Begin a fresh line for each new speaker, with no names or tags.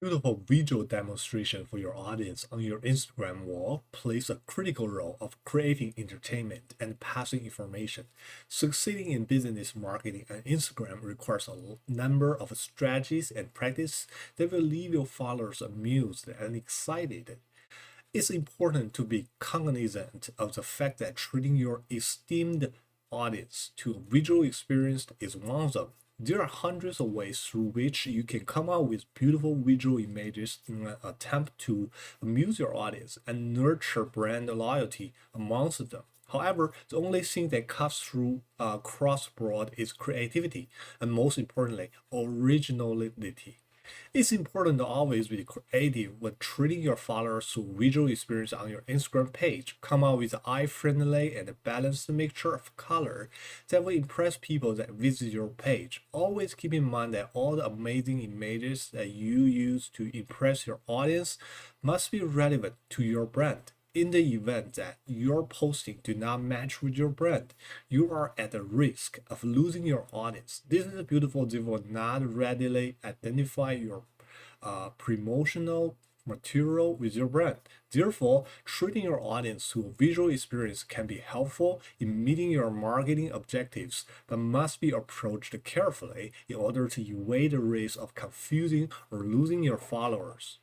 Beautiful visual demonstration for your audience on your Instagram wall plays a critical role of creating entertainment and passing information. Succeeding in business marketing on Instagram requires a number of strategies and practice that will leave your followers amused and excited. It's important to be cognizant of the fact that treating your esteemed audience to a visual experience is one of them. There are hundreds of ways through which you can come up with beautiful visual images in an attempt to amuse your audience and nurture brand loyalty amongst them. However, the only thing that cuts through cross-broad is creativity, and most importantly, originality. It's important to always be creative when treating your followers to visual experience on your Instagram page. Come up with an eye-friendly and balanced mixture of color that will impress people that visit your page. Always keep in mind that all the amazing images that you use to impress your audience must be relevant to your brand. In the event that your posting do not match with your brand, you are at the risk of losing your audience. This is beautiful. They will not readily identify your promotional material with your brand. Therefore, treating your audience to a visual experience can be helpful in meeting your marketing objectives, but must be approached carefully in order to avoid the risk of confusing or losing your followers.